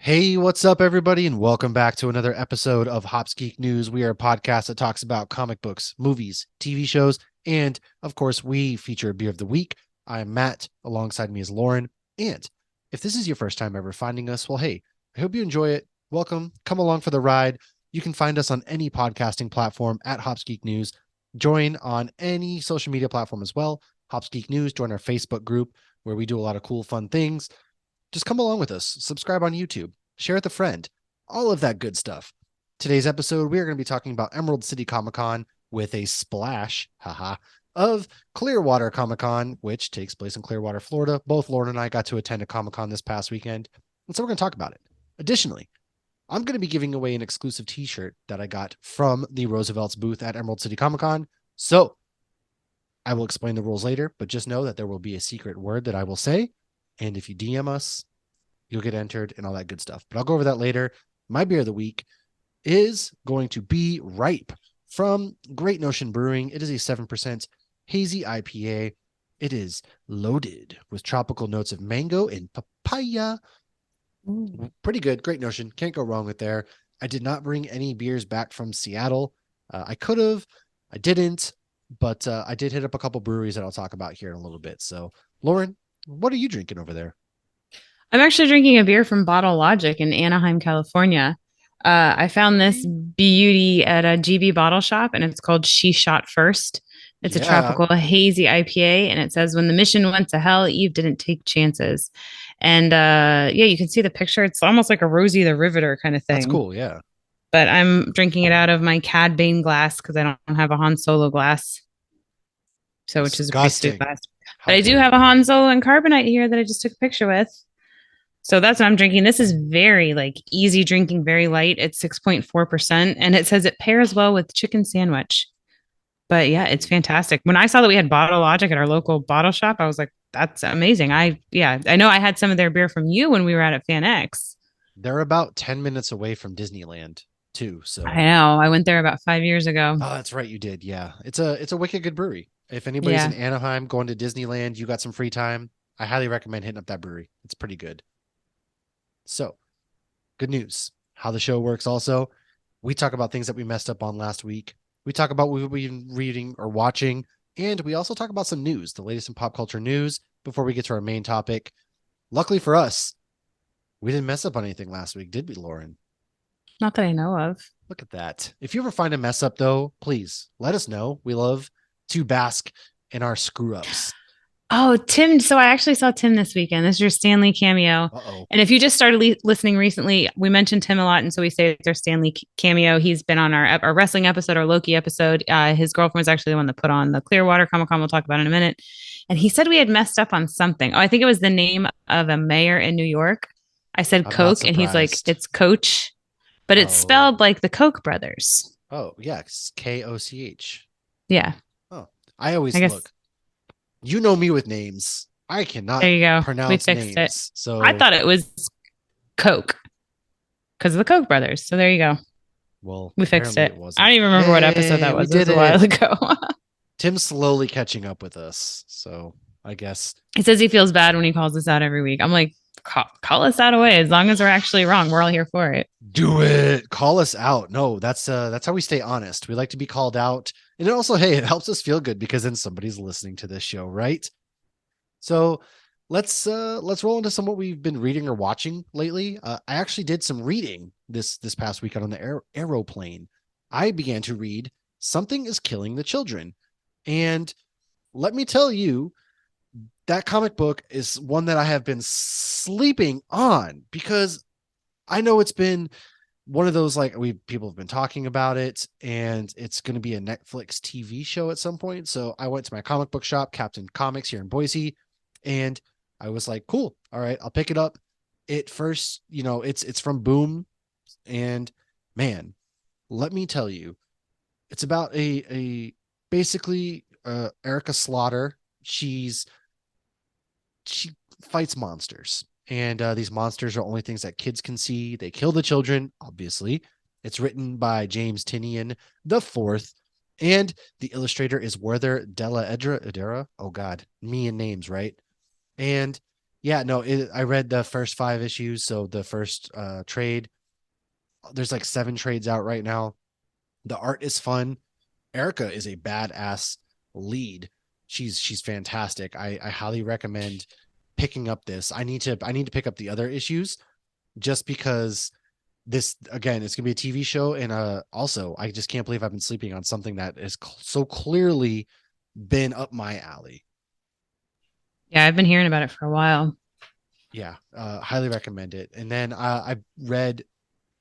Hey, what's up, everybody, and welcome back to another episode of Hops Geek News. We are a podcast that talks about comic books, movies, TV shows, and of course, we feature a beer of the week. I'm Matt. Alongside me is Lauren. And if this is your first time ever finding us, well, hey, I hope you enjoy it. Welcome. Come along for the ride. You can find us on any podcasting platform at Hops Geek News. Join on any social media platform as well. Hops Geek News. Join our Facebook group where we do a lot of cool, fun things. Just come along with us. Subscribe on YouTube. Share with a friend. All of that good stuff. Today's episode, we are going to be talking about Emerald City Comic Con with a splash, of Clearwater Comic Con, which takes place in Clearwater, Florida. Both Lauren and I got to attend a Comic Con this past weekend, and so we're going to talk about it. Additionally, I'm going to be giving away an exclusive t-shirt that I got from the Roosevelt's booth at Emerald City Comic Con. So I will explain the rules later, but just know that there will be a secret word that I will say. And if you DM us, you'll get entered and all that good stuff. But I'll go over that later. My beer of the week is going to be Ripe from Great Notion Brewing. It is a 7% hazy IPA. It is loaded with tropical notes of mango and papaya. Pretty good. Great Notion. Can't go wrong with there. I did not bring any beers back from Seattle. I could have. I didn't. But I did hit up a couple breweries that I'll talk about here in a little bit. So, Lauren, what are you drinking over there? I'm actually drinking a beer from Bottle Logic in Anaheim, California. I found this beauty at a GB bottle shop, and it's called She Shot First. It's a Yeah, tropical hazy IPA, and it says, "When the mission went to hell, Eve didn't take chances." And yeah, you can see the picture. It's almost like a Rosie the Riveter kind of that's thing. cool. Yeah. But I'm drinking it out of my Cad Bane glass because I don't have a Han Solo glass, so which is a pretty sweet Disgusting. glass. How But I do dare have a you? Han Solo and carbonite here that I just took a picture with. So that's what I'm drinking. This is very like easy drinking, very light. It's 6.4%. And it says it pairs well with chicken sandwich. But yeah, it's fantastic. When I saw that we had Bottle Logic at our local bottle shop, I was like, that's amazing. I know I had some of their beer from you when we were out at Fan X. They're about 10 minutes away from Disneyland, too. I So, know. I went there about 5 years ago. oh, that's right. You did. Yeah. It's a wicked good brewery. If anybody's in Yeah. Anaheim going to Disneyland, you got some free time, I highly recommend hitting up that brewery. It's pretty good. So, good news. How the show works also. We talk about things that we messed up on last week. We talk about what we've been reading or watching, and we also talk about some news, the latest in pop culture news, before we get to our main topic. Luckily for us, we didn't mess up on anything last week, did we, Lauren? Not that I know of. Look at that. If you ever find a mess up, though, please let us know. We love to bask in our screw ups. Oh, Tim. So I actually saw Tim this weekend. This is your Stanley cameo. Uh oh. And if you just started listening recently, we mentioned Tim a lot. And so we say it's our Stanley cameo. He's been on our wrestling episode, our Loki episode. His girlfriend was actually the one that put on the Clearwater Comic Con. We'll talk about in a minute. And he said we had messed up on something. Oh, I think it was the name of a mayor in New York. I said I'm not Coke, and he's like, surprised. it's Coach, but it's Oh, spelled like the Koch brothers. oh, yeah. It's Koch. Yeah, Oh, I I always guess look. You know me with names. I there cannot you go. We pronounce fixed it. names. I So, thought it was Coke because of the Koch brothers. So there you go. well, We fixed apparently it. it I don't wasn't. even remember what episode Yay, that we was. It did was a it. while ago. Tim's slowly catching up with us. So, I guess He says he feels bad when he calls us out every week. I'm like, call us out away as long as we're actually wrong. We're all here for it. do it. Call us out. No, that's how we stay honest. We like to be called out. And it also, hey, it helps us feel good because then somebody's listening to this show, right? So let's roll into some what we've been reading or watching lately. I actually did some reading this past weekend on the aeroplane. I began to read Something is Killing the Children. And let me tell you, that comic book is one that I have been sleeping on because I know it's been one of those like we people have been talking about it and it's going to be a Netflix TV show at some point. So I went to my comic book shop, Captain Comics here in Boise, and I was like, cool. All right, I'll pick it up. It first, it's from Boom, and man, let me tell you, it's about a basically Erica Slaughter. She fights monsters, and these monsters are only things that kids can see. They kill the children, obviously. It's written by James Tinian the fourth, and the illustrator is Werther Della Edera. Oh God, me and names, right? And Yeah, no, I read the first 5 issues. So the first trade, there's like 7 trades out right now. The art is fun. Erica is a badass lead. She's fantastic. I highly recommend picking up this. I need to pick up the other issues just because this again it's gonna be a TV show, and also I just can't believe I've been sleeping on something that is so clearly been up my alley. Yeah, I've been hearing about it for a while. Yeah, highly recommend it. And then I read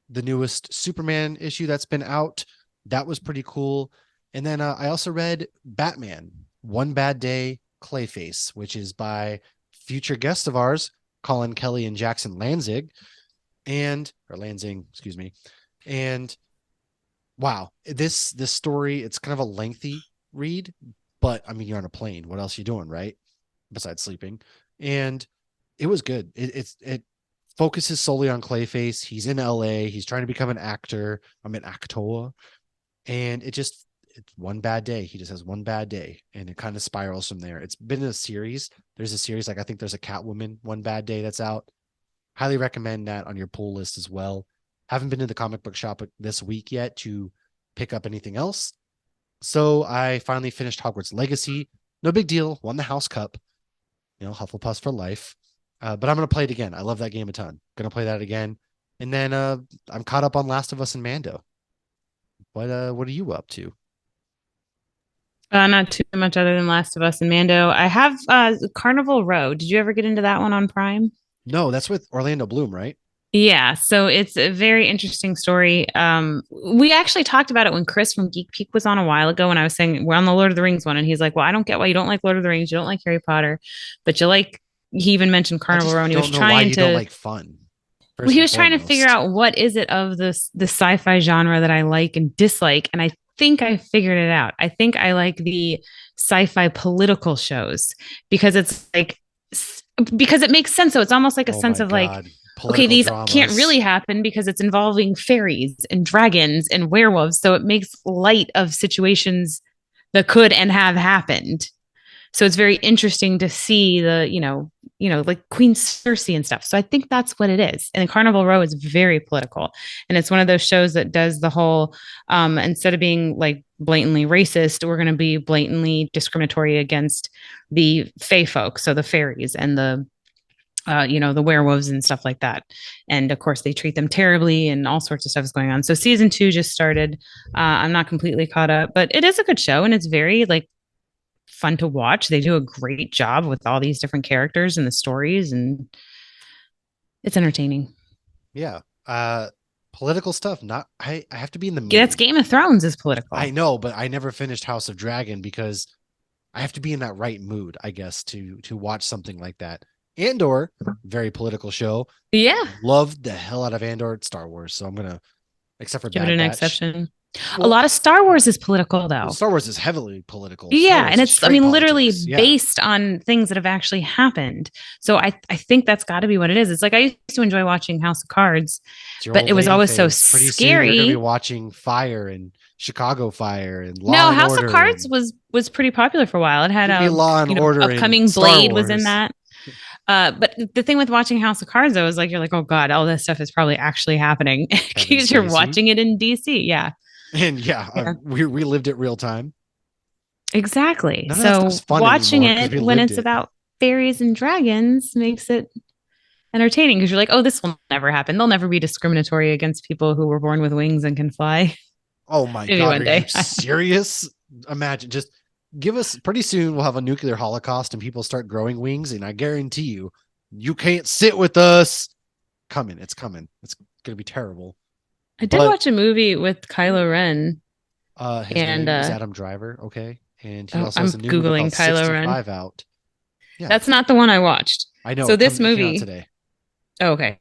the newest Superman issue that's been out. That was pretty cool. And then I also read Batman, One Bad Day, Clayface, which is by future guests of ours, Colin Kelly and Jackson Lanzig, and or Lansing, excuse me. And wow, this story, it's kind of a lengthy read, but I mean, you're on a plane. What else are you doing, right? Besides sleeping. And it was good. It focuses solely on Clayface. He's in LA. He's trying to become an actor. I'm an actor. And it's one bad day. He just has one bad day, and it kind of spirals from there. It's been a series. There's a series, like I think there's a Catwoman One Bad Day that's out. Highly recommend that on your pull list as well. Haven't been to the comic book shop this week yet to pick up anything else. So I finally finished Hogwarts Legacy. No big deal. Won the House Cup. Hufflepuffs for life. But I'm gonna play it again. I love that game a ton. Gonna play that again. And then I'm caught up on Last of Us and Mando. What are you up to? Not too much other than Last of Us and Mando. I have Carnival Row. Did you ever get into that one on Prime? No, that's with Orlando Bloom, right? Yeah, so it's a very interesting story. We actually talked about it when Chris from Geek Peak was on a while ago, when I was saying we're on the Lord of the Rings one, and he's like, "Well, I don't get why you don't like Lord of the Rings, you don't like Harry Potter, but you like." He even mentioned I Carnival just Row, and he was don't know why trying you don't to. like fun. Well, First he and was trying to figure foremost. out what is it of this the sci-fi genre that I like and dislike, and I think I figured it out. I think I like the sci-fi political shows because it's like because it makes sense. So it's almost like a Oh sense my of like, God. okay, Political these can't dramas. really happen because it's involving fairies and dragons and werewolves. So it makes light of situations that could and have happened. So it's very interesting to see like Queen Cersei and stuff. So I think that's what it is. And Carnival Row is very political. And it's one of those shows that does the whole instead of being like blatantly racist, we're going to be blatantly discriminatory against the fae folk, so the fairies and the werewolves and stuff like that. And of course, they treat them terribly, and all sorts of stuff is going on. So season 2 just started. I'm not completely caught up, but it is a good show, and it's very like fun to watch. They do a great job with all these different characters and the stories, and it's entertaining. Yeah. Political stuff. Not I have to be in the Yeah, that's mood. Game of Thrones is I political. know, but I never finished House of Dragon because I have to be in that right mood, I guess, to watch something like that. Andor, very political show. Yeah, Loved the hell out of Andor. Star Wars, so I'm gonna, except for give it Bad an Batch. exception. A Well, lot of Star Wars is political, though. Star Wars is heavily political. Star Yeah, Wars and is it's, I straight mean, literally politics. Yeah, based on things that have actually happened. So I think that's got to be what it is. It's like I used to enjoy watching House of Cards, it's your but old it was lady always so phase. Pretty soon, you're gonna be scary. watching Fire and Chicago Fire and Law No, and House of Order, Cards and was pretty popular for a while. It had give me Law and Order and upcoming Star Blade was in Wars. that. But the thing with watching House of Cards though is like you're like, oh God, all this stuff is probably actually happening Kevin because you're Spacey, watching it in DC. Yeah. and yeah, Yeah. we lived it real time. Exactly. None of that stuff's So fun watching anymore because it we when lived it's it. about fairies and dragons makes it entertaining because you're like, oh, this will never happen. They'll never be discriminatory against people who were born with wings and can fly. Oh my Maybe God, one are you day. serious? Imagine, just give us, pretty soon we'll have a nuclear holocaust and people start growing wings, and I guarantee you can't sit with us. Coming, it's coming. It's gonna be terrible. I did But watch a movie with Kylo Ren his and name is Adam Driver, okay? And he oh, also I'm has a new movie Googling called Kylo Ren. 65 out. Yeah, That's not the one I watched. I know So it this comes, it came out movie, today. oh, okay.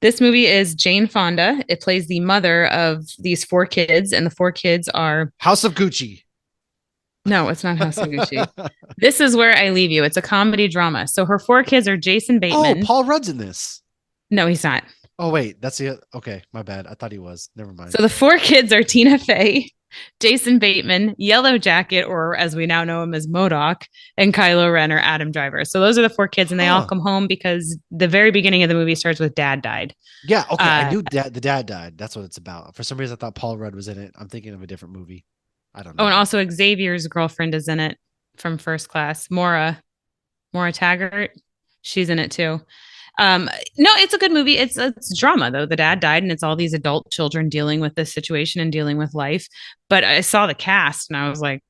This movie is Jane Fonda. It plays the mother of these 4 kids, and the 4 kids are House of Gucci. no, it's not House of Gucci. This is where I leave you. It's a comedy drama. So her 4 kids are Jason Oh, Bateman. Paul Rudd's in this. No, he's not. Oh wait, that's the okay. My bad. I thought he was. Never mind. So the four kids are Tina Fey, Jason Bateman, Yellow Jacket, or as we now know him as Modoc, and Kylo Ren or Adam Driver. So those are the four kids, and they all Huh. come home because the very beginning of the movie starts with Dad died. Yeah. Okay. I Uh, knew the dad died. That's what it's about. For some reason, I thought Paul Rudd was in it. I'm thinking of a different movie. I don't oh, know and then. also Xavier's girlfriend is in it from First Class. Mora Taggart, she's in it too. Um, no, it's a good movie. It's drama though. The dad died, and it's all these adult children dealing with this situation and dealing with life. But I saw the cast, and I was like,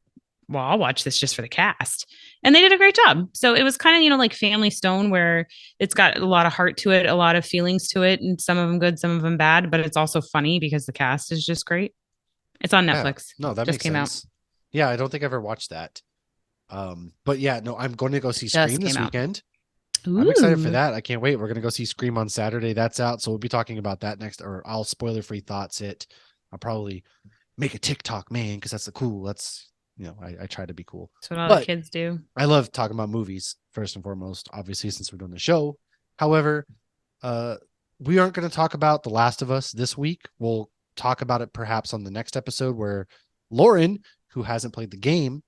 well, I'll watch this just for the cast. And they did a great job. So it was kind of, like Family Stone, where it's got a lot of heart to it, a lot of feelings to it, and some of them good, some of them bad, but it's also funny because the cast is just great. It's on Yeah. Netflix. No, that Just makes came out. sense. Yeah, I don't think I've ever watched that. But yeah, no, I'm going to go see Just Scream came this out. weekend. I'm excited for Ooh. that. I can't wait. We're gonna go see Scream on Saturday. That's out, so we'll be talking about that next. Or I'll spoiler free thoughts it. I'll probably make a TikTok, man, because that's the cool. That's I try to be cool, That's what all the but kids do. I love talking about movies first and foremost. Obviously, since we're doing the show. However, uh, we aren't going to talk about The Last of Us this week. We'll talk about it perhaps on the next episode where Lauren, who hasn't played the game,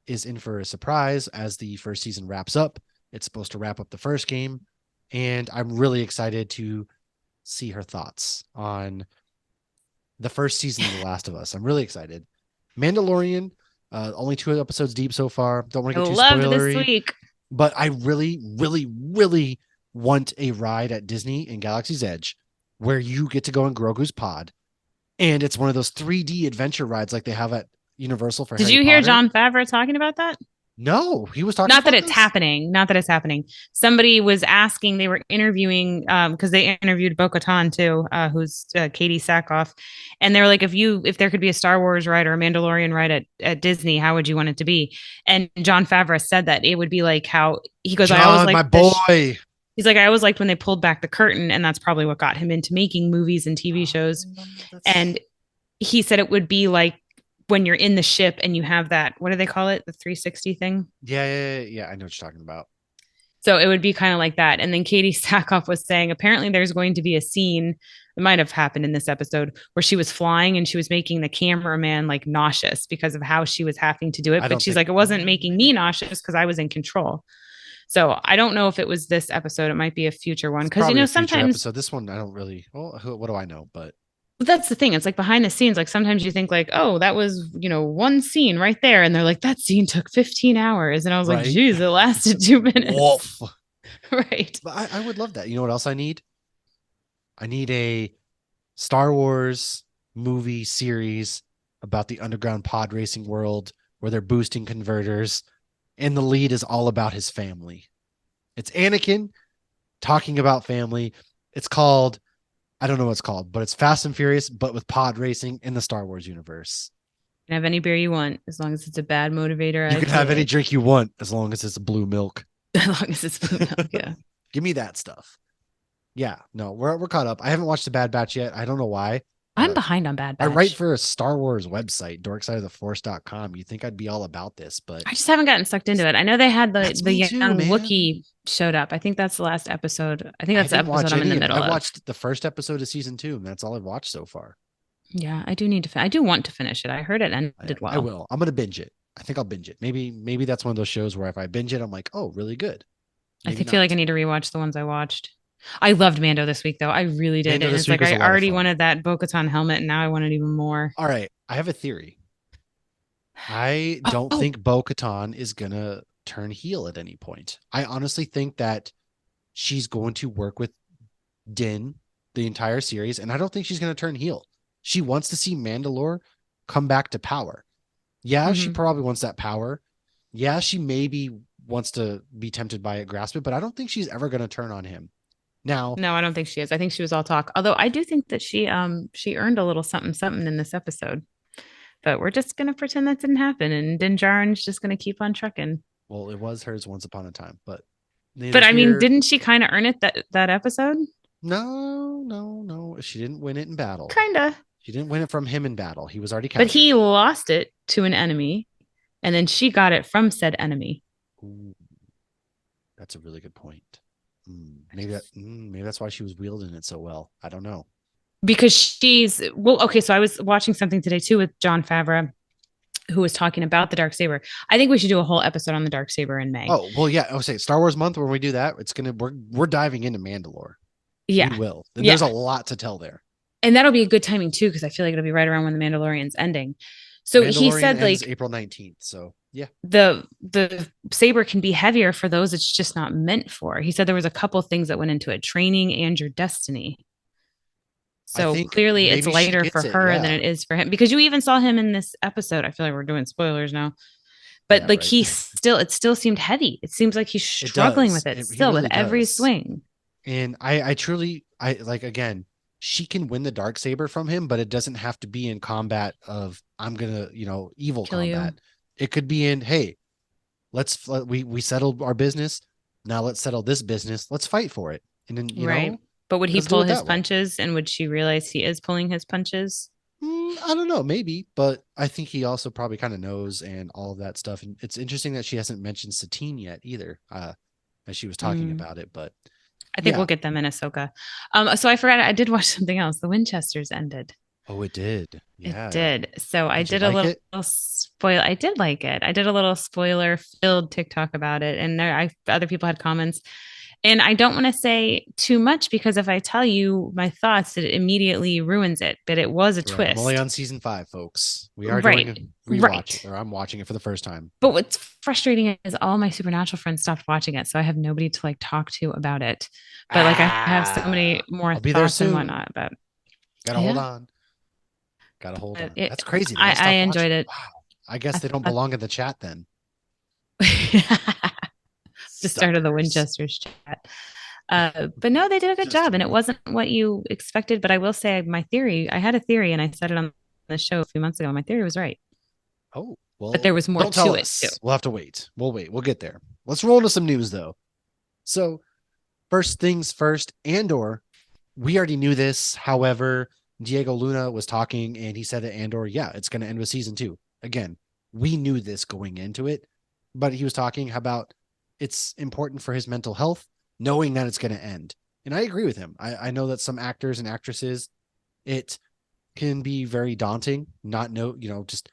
is in for a surprise as the first season wraps up. It's supposed to wrap up the first game, and I'm really excited to see her thoughts on the first season of The Last of Us. I'm really excited. Mandalorian, only 2 episodes deep so far. Don't want I to get too loved this spoilery, week. but I really, really, really want a ride at Disney in Galaxy's Edge where you get to go in Grogu's pod, and it's one of those 3D adventure rides like they have at Universal for Did Harry you hear Potter. John Favreau talking about that? No, he was talking Not that about it's this. happening. Not that it's happening. Somebody was asking, they were interviewing, because they interviewed Bo Katan too, who's Katie Sackhoff. And they were like, if there could be a Star Wars ride or a Mandalorian ride at Disney, how would you want it to be? And John Favreau said that it would be like how he goes, I always John, my like this. boy. He's like, I always liked when they pulled back the curtain, and that's probably what got him into making movies and TV shows. Oh, that's And he said it would be like when you're in the ship and you have that, what do they call it? The 360 thing. yeah. I know what you're talking about. So it would be kind of like that. And then Katie Sackhoff was saying apparently there's going to be a scene, it might have happened in this episode, where she was flying and she was making the cameraman like nauseous because of how she was having to do it. I But don't she's think. like, it wasn't making me nauseous because I was in control. So I don't know if it was this episode. It might be a future one. It's Cause, probably a future sometimes episode. This one, I don't really. Well, what do I know? But that's the thing. It's like behind the scenes. Like sometimes you think like, oh, that was, one scene right there. And they're like, that scene took 15 hours. And I was like, right, geez, it lasted 2 minutes. wolf. Right. But I would love that. You know what else I need? I need a Star Wars movie series about the underground pod racing world where they're boosting converters, and the lead is all about his family. It's Anakin talking about family. It's called, I don't know what it's called, but it's Fast and Furious, but with pod racing in the Star Wars universe. You can have any beer you want as long as it's a bad motivator. You I can have any kid. drink you want as long as it's blue milk. As long as it's blue milk. Yeah. Give me that stuff. Yeah, no, we're caught up. I haven't watched the Bad Batch yet. I don't know why. I'm Uh, behind on Bad I write Batch. for a Star Wars website, dorksideoftheforce.com. You'd think I'd be all about this, but I just haven't gotten sucked into it. I know they had the that's the me young too, man. Wookiee showed up. I think that's the last episode. I think I that's the didn't episode watch I'm in any the of it. middle I of. watched the first episode of season 2, and that's all I've watched so far. Yeah, I do need to. I do want to finish it. I heard it I, ended I well. will. I'm gonna binge it. I think I'll binge it. Maybe that's one of those shows where if I binge it, I'm like, oh, really good. I Maybe feel like I not. need to rewatch the ones I watched. I loved Mando this week, though. I really did. Mando And this it's week like was I a lot of already fun. wanted that Bo-Katan helmet, and now I want it even more. All right, I have a theory. I don't Oh, think Bo Katan is gonna turn heel at any point. I honestly think that she's going to work with Din the entire series, and I don't think she's going to turn heel. She wants to see Mandalore come back to power. Yeah, she hmm. probably wants that power. Yeah, she maybe wants to be tempted by it, grasp it, but I don't think she's ever going to turn on him. Now, No, I don't think she is. I think she was all talk. Although I do think that she earned a little something something in this episode. But we're just gonna pretend that didn't happen, and Din Djarin's just gonna keep on trucking. well, it was hers once upon a time, but neither But I mean, here. didn't she kind of earn it that episode? No. She didn't win it in battle. Kinda. She didn't win it from him in battle. He was already But captured. he lost it to an enemy, and then she got it from said enemy. Ooh, that's a really good point. Maybe that's why she was wielding it so well. I don't know. Because she's well, okay. So I was watching something today too with John Favreau, who was talking about the dark saber. I think we should do a whole episode on the dark saber in May. Oh well, yeah. I would say Star Wars month when we do that, we're diving into Mandalore. We Yeah, will, and there's a yeah, lot to tell there. and that'll be a good timing too because I feel like it'll be right around when the Mandalorian's ending. So he Mandalorian said ends like April 19th. So yeah, the saber can be heavier for those it's just not meant for. He said there was a couple things that went into it, training and your destiny. I So think clearly it's maybe she lighter for gets it. her than Yeah, it is for him because you even saw him in this episode. I feel like we're doing spoilers now. But yeah, like right. it still seemed heavy. It seems like he's It struggling does. with it He still with really every does. swing. And I truly, I like again. She can win the dark saber from him, but it doesn't have to be in combat of I'm gonna, evil Kill you. combat. It could be in, hey, we settled our business. Now let's settle this business. Let's fight for it. And then, Right. But would he let's do pull it his that way. punches and would she realize he is pulling his punches? I don't know, maybe, but I think he also probably kind of knows and all of that stuff. And it's interesting that she hasn't mentioned Satine yet either, as she was talking Mm. about it. But I think yeah, we'll get them in Ahsoka. So I forgot I did watch something else. The Winchesters ended. oh, it did. It Yeah. did. So I Did you did a like little it? spoil. I did like it. I did a little spoiler filled TikTok about it, and other people had comments. And I don't want to say too much because if I tell you my thoughts, it immediately ruins it. But it was a Right. I'm only twist. on season 5, folks. We are doing Right. a rewatch, Right. or I'm watching it for the first time. But what's frustrating is all my supernatural friends stopped watching it. So I have nobody to like talk to about it. But like I have so many more I'll be there thoughts and soon. wotnot about Gotta hold yeah. on. Gotta hold on. It, That's crazy. They all I stopped enjoyed watching. it. Wow. I guess I they don't thought belong in the chat then. the start of the Suckers. Winchester's chat. But no, they did a good Just job, and it kidding. wasn't what you expected. But I will say, my theory, I had a theory, and I said it on the show a few months ago. My theory was right, Oh, but well, there was more don't tell to it too. us. We'll have to wait. We'll wait. We'll get there. Let's roll into some news though. So, first things first, Andor, we already knew this. However, Diego Luna was talking and he said that Andor, yeah, it's going to end with season 2. Again, we knew this going into it, but he was talking about it's important for his mental health, knowing that it's going to end. And I agree with him. I know that some actors and actresses, it can be very daunting, not know, just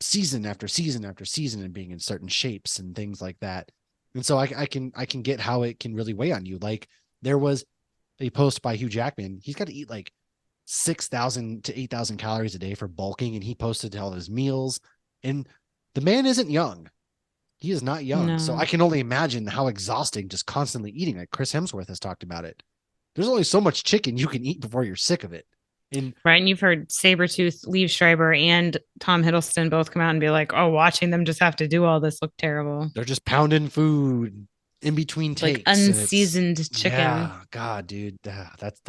season after season after season and being in certain shapes and things like that. And so I can get how it can really weigh on you. Like there was a post by Hugh Jackman. He's got to eat like 6,000 to 8,000 calories a day for bulking, and he posted all his meals. And the man isn't young. He is not young. So I No, can only imagine how exhausting just constantly eating. Like Chris Hemsworth has talked about it. There's only so much chicken you can eat before you're sick of it. And right? And you've heard Sabretooth, Liev Schreiber, and Tom Hiddleston both come out and be like, "Oh, watching them just have to do all this look terrible, they're just pounding food in between like takes, and it's unseasoned chicken." yeah, God, dude, that's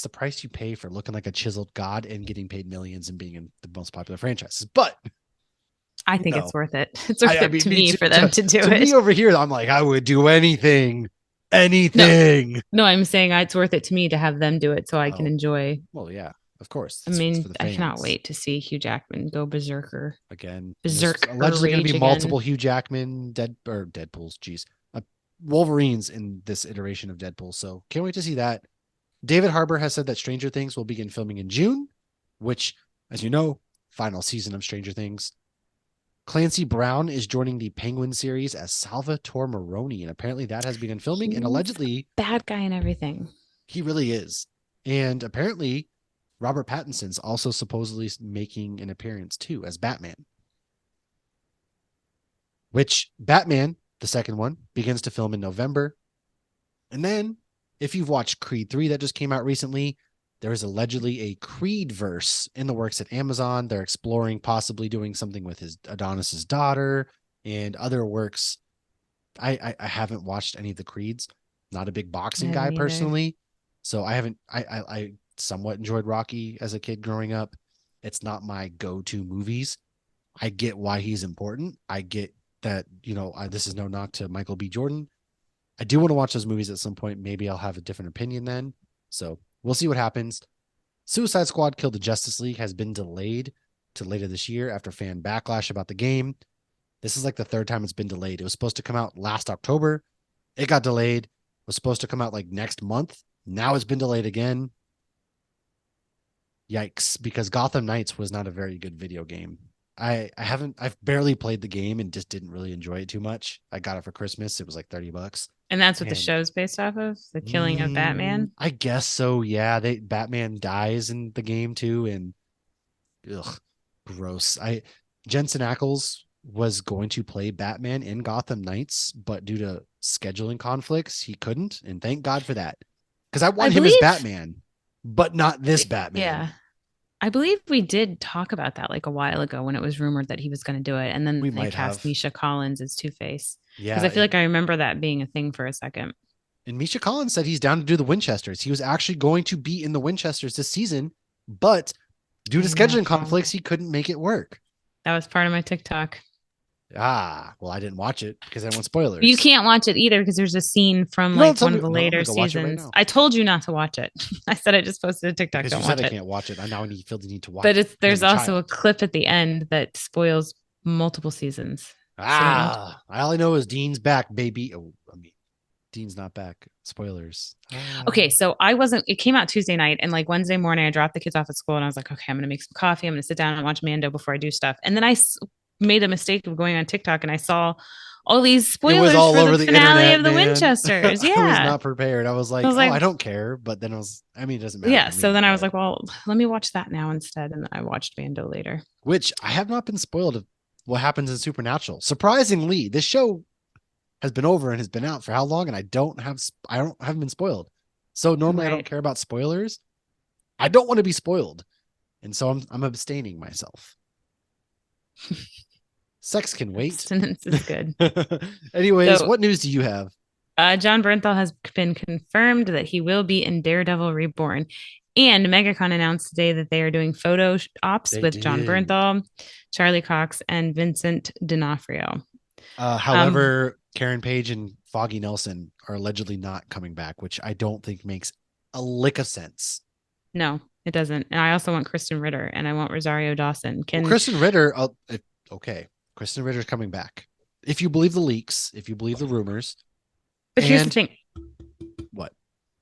the price you pay for looking like a chiseled god and getting paid millions and being in the most popular franchises. But I you think know, it's worth it. It's worth I it mean, to me me too. for them to do To it. me over here, I'm like, I would do anything, No, anything. no, I'm saying it's worth it to me to have them do it so I can Oh, enjoy. well, yeah, of course, I it's for mean, the I cannot fans wait to see Hugh Jackman go again. And there's berserker allegedly going to be rage multiple again. Hugh Jackman Deadpool's, geez, Wolverines in this iteration of Deadpool. So can't wait to see that. David Harbour has said that Stranger Things will begin filming in June, which, as you know, final season of Stranger Things. Clancy Brown is joining the Penguin series as Salvatore Maroni, and apparently that has begun filming, and He's a allegedly bad guy and everything. he really is. And apparently Robert Pattinson's also supposedly making an appearance too as Batman, which Batman, the second one, begins to film in November. And then, if you've watched Creed 3 that just came out recently, there is allegedly a Creed verse in the works at Amazon. They're exploring possibly doing something with his Adonis's daughter and other works. I haven't watched any of the Creeds. Not a big I boxing guy haven't either. personally, so I haven't. I somewhat enjoyed Rocky as a kid growing up. It's not my go-to movies. I get why he's important. I get that this is no knock to Michael B. Jordan. I do want to watch those movies at some point. Maybe I'll have a different opinion then. So we'll see what happens. Suicide Squad Kill the Justice League has been delayed to later this year after fan backlash about the game. This is like the third time it's been delayed. It was supposed to come out last October. It got delayed. Was supposed to come out like next month. Now it's been delayed again. Yikes, because Gotham Knights was not a very good video game. I've barely played the game and just didn't really enjoy it too much. I got it for Christmas. It was like $30. And that's what the And show's based off of, the killing of Batman. I guess so. Yeah, Batman dies in the game too, and ugh, gross. I Jensen Ackles was going to play Batman in Gotham Knights, but due to scheduling conflicts, he couldn't. And thank God for that, because I want him as Batman, but not this Batman. Yeah. I believe we did talk about that like a while ago when it was rumored that he was going to do it. And then they cast Misha Collins as Two-Face. Yeah. Because I feel like I remember that being a thing for a second. And Misha Collins said he's down to do the Winchesters. He was actually going to be in the Winchesters this season, but due to scheduling conflicts, he couldn't make it work. That was part of my TikTok. Well, I didn't watch it because I want spoilers. You can't watch it either because there's a scene from like one of the later seasons. I told you not to watch it. I said I just posted a TikTok. Because don't you watch said it. I can't watch it. I now feel the need to watch it. But there's also a clip at the end that spoils multiple seasons. I only know is Dean's back, baby. Oh, I mean, Dean's not back. Spoilers. Okay, so it came out Tuesday night, and like Wednesday morning, I dropped the kids off at school, and I was like, okay, I'm gonna make some coffee. I'm gonna sit down and watch Mando before I do stuff. And then I made a mistake of going on TikTok, and I saw all these spoilers all for over the finale internet, of the Winchesters. Yeah, I was not prepared. I was like, I don't care. But then it doesn't matter. Yeah, so then I was like, well, let me watch that now instead, and I watched Mando later. Which I have not been spoiled of what happens in Supernatural. Surprisingly, this show has been over and has been out for how long, and I haven't been spoiled. So normally I don't care about spoilers. I don't want to be spoiled, and so I'm abstaining myself. Sex can wait. Abstinence is good. Anyways, what news do you have? Jon Bernthal has been confirmed that he will be in Daredevil Reborn. And MegaCon announced today that they are doing photo ops with Jon Bernthal, Charlie Cox, and Vincent D'Onofrio. However, Karen Page and Foggy Nelson are allegedly not coming back, which I don't think makes a lick of sense. No, it doesn't. And I also want Kristen Ritter, and I want Rosario Dawson. Kristen Ritter, okay. Kristen Ritter's coming back. If you believe the leaks, if you believe the rumors. But here's the thing. What?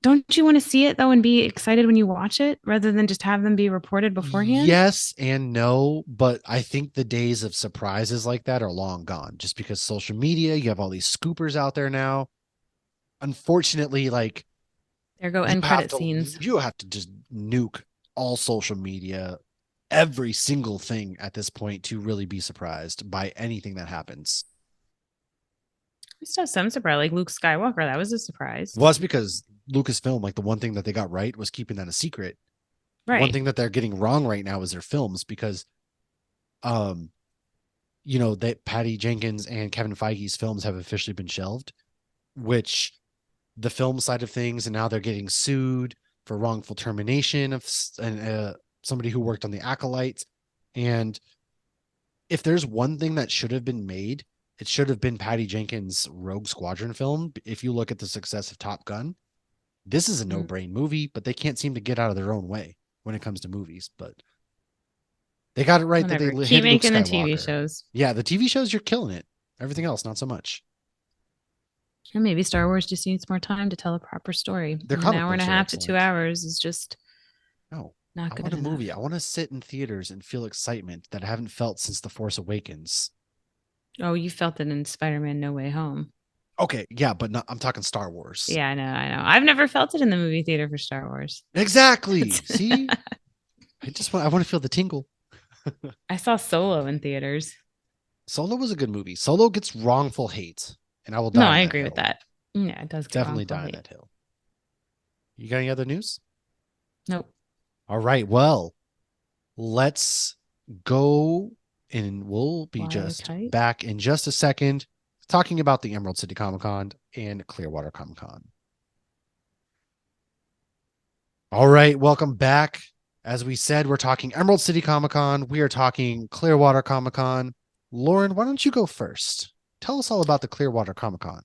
Don't you want to see it though and be excited when you watch it rather than just have them be reported beforehand? Yes and no, but I think the days of surprises like that are long gone just because social media, you have all these scoopers out there now. Unfortunately, like there go end credit scenes. You have to just nuke all social media, every single thing at this point to really be surprised by anything that happens. We still have some surprise, like Luke Skywalker. That was a surprise. Well, it's because Lucasfilm, like the one thing that they got right was keeping that a secret. Right. One thing that they're getting wrong right now is their films because, that Patty Jenkins and Kevin Feige's films have officially been shelved, which the film side of things, and now they're getting sued for wrongful termination of somebody who worked on the Acolyte. And if there's one thing that should have been made, it should have been Patty Jenkins' Rogue Squadron film. If you look at the success of Top Gun, this is a no-brain movie, but they can't seem to get out of their own way when it comes to movies. But they got it right. Whatever. That they keep making the TV shows. Yeah, the TV shows, you're killing it. Everything else, not so much. And maybe Star Wars just needs more time to tell a proper story. An hour and a half to 2 hours is just not good enough. I want a movie. I want to sit in theaters and feel excitement that I haven't felt since The Force Awakens. Oh, you felt it in Spider-Man No Way Home. Okay, yeah, but I'm talking Star Wars. Yeah, I know. I've never felt it in the movie theater for Star Wars. Exactly. See? I want to feel the tingle. I saw Solo in theaters. Solo was a good movie. Solo gets wrongful hate, and I will die. No, I agree with that. Yeah, it does definitely die on that hill. You got any other news? Nope. All right. Well, let's go, and we'll be back in just a second talking about the Emerald City Comic Con and Clearwater Comic Con. All right. Welcome back. As we said, we're talking Emerald City Comic Con. We are talking Clearwater Comic Con. Lauren, why don't you go first? Tell us all about the Clearwater Comic Con.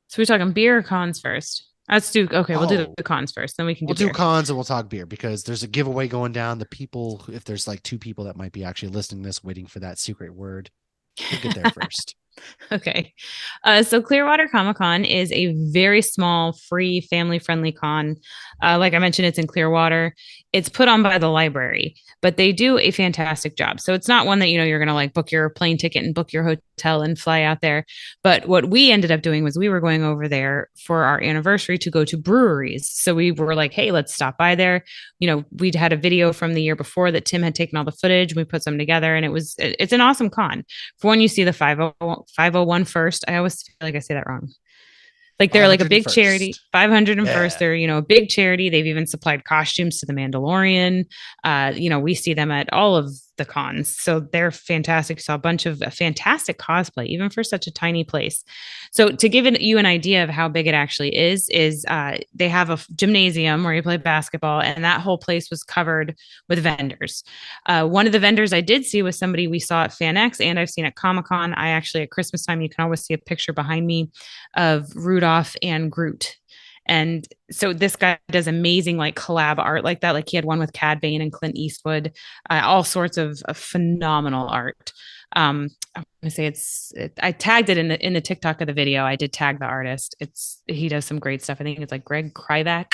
So we're talking beer or cons first? We'll do the cons first, then we can do cons and we'll talk beer because there's a giveaway going down. The people, if there's like 2 people that might be actually listening to this, waiting for that secret word, we'll get there first. Okay. So Clearwater Comic Con is a very small, free, family friendly con. Like I mentioned, it's in Clearwater. It's put on by the library, but they do a fantastic job. So it's not one that, you're going to like book your plane ticket and book your hotel and fly out there. But what we ended up doing was we were going over there for our anniversary to go to breweries. So we were like, hey, let's stop by there. We'd had a video from the year before that Tim had taken all the footage. We put some together and it's an awesome con. For when you see the 501 first, I always feel like I say that wrong. Like they're like a big charity, 501st. 501st. Yeah. They're, a big charity. They've even supplied costumes to the Mandalorian. We see them at all of the cons. So they're fantastic. Saw a bunch of fantastic cosplay, even for such a tiny place. So to give you an idea of how big it actually is they have a gymnasium where you play basketball, and that whole place was covered with vendors. One of the vendors I did see was somebody we saw at FanX, and I've seen at Comic Con. I actually, at Christmas time, you can always see a picture behind me of Rudolph and Groot. And so this guy does amazing like collab art like that. Like he had one with Cad Bane and Clint Eastwood, all sorts of phenomenal art. I want to say I tagged it in the TikTok of the video. I did tag the artist. He does some great stuff. I think it's like Greg Kryvak,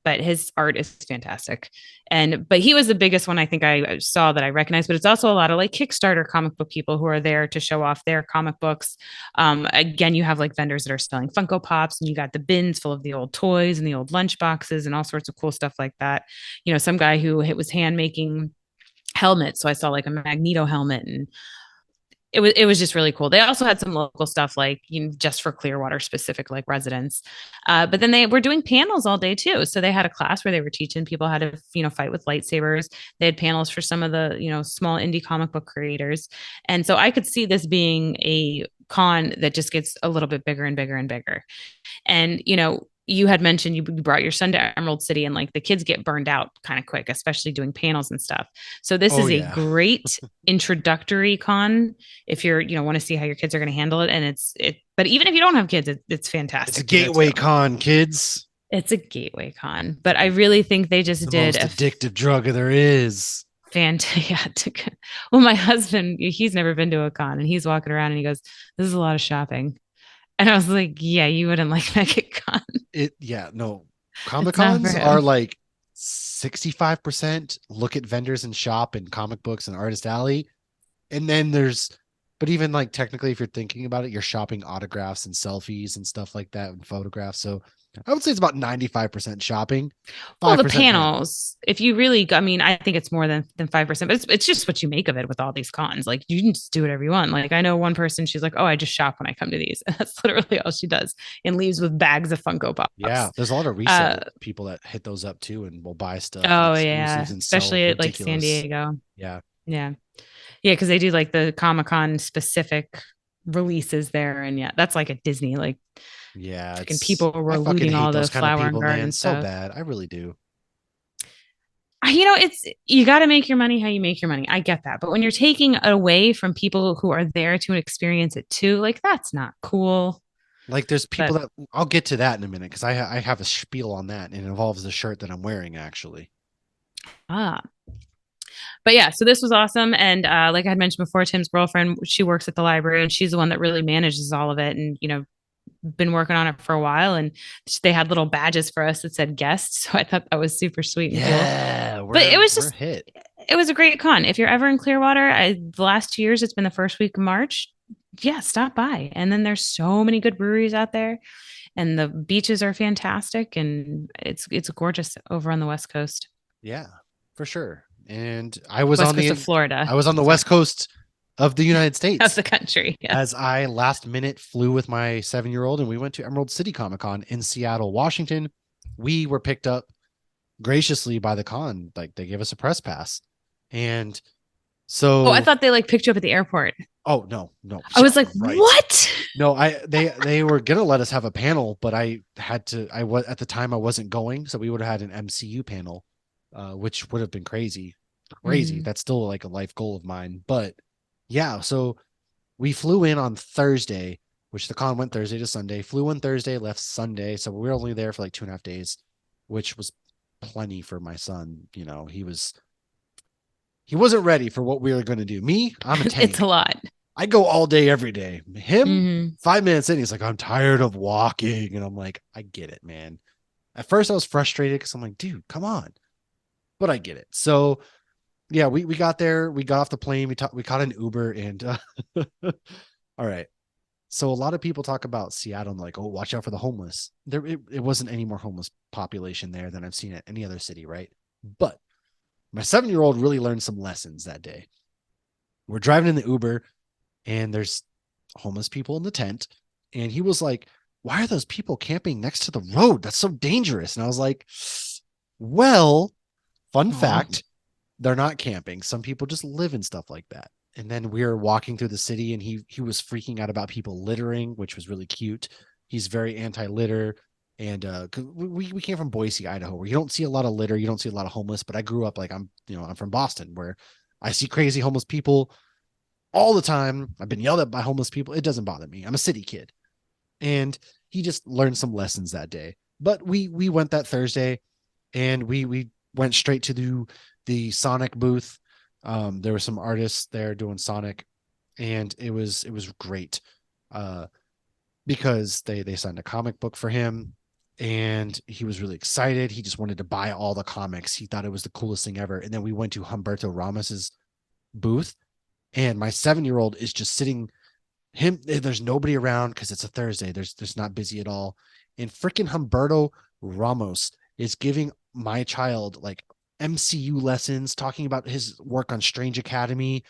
but his art is fantastic. But he was the biggest one I think I saw that I recognized. But it's also a lot of like Kickstarter comic book people who are there to show off their comic books. Again, you have like vendors that are selling Funko Pops, and you got the bins full of the old toys and the old lunch boxes and all sorts of cool stuff like that. Some guy who was hand making helmets. So I saw like a Magneto helmet, and it was just really cool. They also had some local stuff like just for Clearwater specific like residents. But then they were doing panels all day too. So they had a class where they were teaching people how to fight with lightsabers. They had panels for some of the small indie comic book creators, and so I could see this being a con that just gets a little bit bigger and bigger and bigger. And you had mentioned you brought your son to Emerald City, and like the kids get burned out kind of quick, especially doing panels and stuff. So this Oh is a yeah. great introductory con if you're, want to see how your kids are going to handle it. And but even if you don't have kids, it's It's a fantastic to go gateway to. con, kids. It's a gateway con, but I really think they just The did most addictive drug there is. fantastic. Well, my husband, he's never been to a con, and he's walking around and he goes, "This is a lot of shopping." And I was like, "Yeah, you wouldn't like MegaCon. No. Comic It's not for Cons are him." like 65% look at vendors and shop and comic books and artist alley. And then but even like technically, if you're thinking about it, you're shopping autographs and selfies and stuff like that and photographs. So I would say it's about 95% shopping, Well, the 5% panel. panels, if you really, I mean, I think it's more than 5%, but it's just what you make of it with all these cons. Like you can just do whatever you want. Like I know one person, she's like, "Oh, I just shop when I come to these." And that's literally all she does, and leaves with bags of Funko Yeah, Pops. there's a lot of Uh, resale people that hit those up too and will buy stuff and oh exclusives yeah, and sell especially at like San ridiculous. Diego. Yeah. Yeah. Yeah, because they do like the Comic Con specific releases there. And yeah, that's like a Disney, like Yeah, freaking people I were fucking looting all hate the those kind of flower and people, man. garden So stuff. bad. I really do. It's you got to make your money how you make your money. I get that. But when you're taking away from people who are there to experience it too, like that's not cool. Like there's people But that I'll get to that in a minute because I have a spiel on that and it involves the shirt that I'm wearing actually. ah, but yeah, so this was awesome. And like I had mentioned before, Tim's girlfriend, she works at the library, and she's the one that really manages all of it. And been working on it for a while, and they had little badges for us that said guest. So I thought that was super sweet and cool. Yeah, But it was we're just hit. it was a great con. If you're ever in Clearwater, the last 2 years, it's been the first week of March. Yeah, stop by. And then there's so many good breweries out there, and the beaches are fantastic, and it's gorgeous over on the West Coast, Yeah, for sure. And West Coast of I Florida. was on the Sorry, West Coast of the United of States the country. Yeah. as I last minute flew with my 7-year-old and we went to Emerald City Comic Con in Seattle, Washington. We were picked up graciously by the con. Like they gave us a press pass. And Oh, I so thought they like picked you up at the airport. oh no. I was like, Right. what? No, they were gonna let us have a panel, but I was at the time I wasn't going, so we would have had an MCU panel, which would have been crazy. Crazy. Mm. That's still like a life goal of mine. But yeah, so we flew in on Thursday, which the con went Thursday to Sunday. Flew in Thursday, left Sunday, so we were only there for like 2.5 days, which was plenty for my son. He wasn't ready for what we were going to do. Me, I'm a It's a tank. lot. I go all day, every day. Him, Mm-hmm. 5 minutes in, he's like, I'm tired of walking. And I'm like, I get it, man. At first, I was frustrated because I'm like, dude, come on. But I get it. So, yeah, we got there. We got off the plane. We caught an Uber. And all right. So a lot of people talk about Seattle and like, oh, watch out for the homeless. It wasn't any more homeless population there than I've seen at any other city, right? But my 7-year-old really learned some lessons that day. We're driving in the Uber and there's homeless people in the tent. And he was like, why are those people camping next to the road? That's so dangerous. And I was like, well, fun Aw. fact, they're not camping. Some people just live in stuff like that. And then we were walking through the city and he was freaking out about people littering, which was really cute. He's very anti-litter. And we came from Boise, Idaho, where you don't see a lot of litter, you don't see a lot of homeless, but I grew up like I'm from Boston, where I see crazy homeless people all the time. I've been yelled at by homeless people. It doesn't bother me. I'm a city kid. And he just learned some lessons that day. But we went that Thursday and we went straight to the Sonic booth. There were some artists there doing Sonic, and it was great. Because they signed a comic book for him and he was really excited. He just wanted to buy all the comics. He thought it was the coolest thing ever. And then we went to Humberto Ramos's booth and my 7-year-old is just sitting there's nobody around because it's a Thursday. There's not busy at all. And freaking Humberto Ramos is giving my child like MCU lessons, talking about his work on Strange Academy.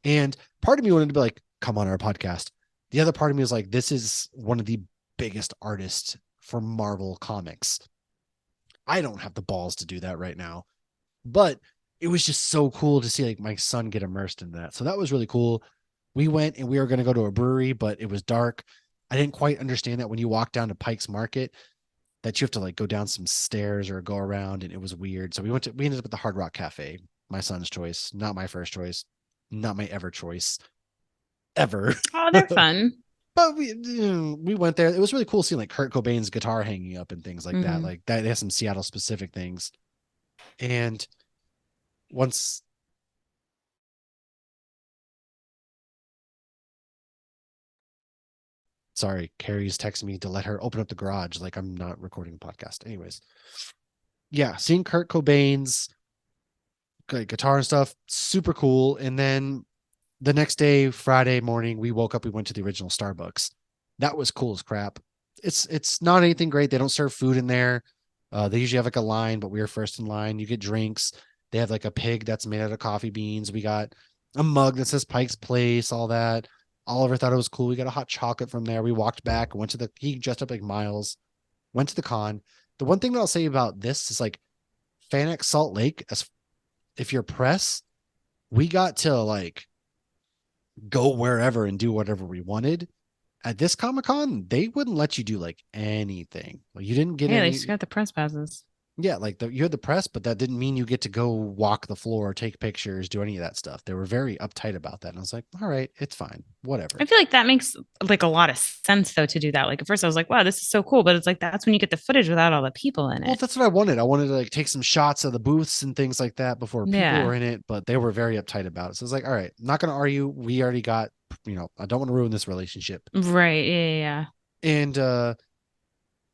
And part of me wanted to be like, come on our podcast. The other part of me was like, this is one of the biggest artists for Marvel comics. I don't have the balls to do that right now, but it was just so cool to see like my son get immersed in that. So that was really cool. We went and we were going to go to a brewery, but it was dark. I didn't quite understand that when you walk down to Pike's Market, that you have to like go down some stairs or go around, and it was weird. So we ended up at the Hard Rock Cafe, my son's choice, not my first choice, not my ever choice, ever. Oh, they're fun. But we went there. It was really cool seeing like Kurt Cobain's guitar hanging up and things like that. Mm-hmm. Like that, they have some Seattle specific things. And once sorry, Carrie's texting me to let her open up the garage. Like I'm not recording a podcast. Anyways, yeah, seeing Kurt Cobain's guitar and stuff, super cool. And then the next day, Friday morning, we woke up. We went to the original Starbucks. That was cool as crap. It's not anything great. They don't serve food in there. They usually have like a line, but we were first in line. You get drinks. They have like a pig that's made out of coffee beans. We got a mug that says Pike's Place, all that. Oliver thought it was cool. We got a hot chocolate from there. We walked back, went to he dressed up like Miles, went to the con. The one thing that I'll say about this is like FanX Salt Lake, as if you're press, we got to like go wherever and do whatever we wanted. At this Comic Con, they wouldn't let you do like anything. Like you didn't get Hey, at any. least you got the press passes. Yeah, like you had the press, but that didn't mean you get to go walk the floor, take pictures, do any of that stuff. They were very uptight about that. And I was like, all right, it's fine, whatever. I feel like that makes like a lot of sense though to do that. Like at first I was like, wow, this is so cool, but it's like that's when you get the footage without all the people in Well, it. that's what I wanted. I wanted to like take some shots of the booths and things like that before people Yeah. were in it, but they were very uptight about it. So I was like, all right, I'm not going to argue. We already got, I don't want to ruin this relationship. Right. Yeah. And the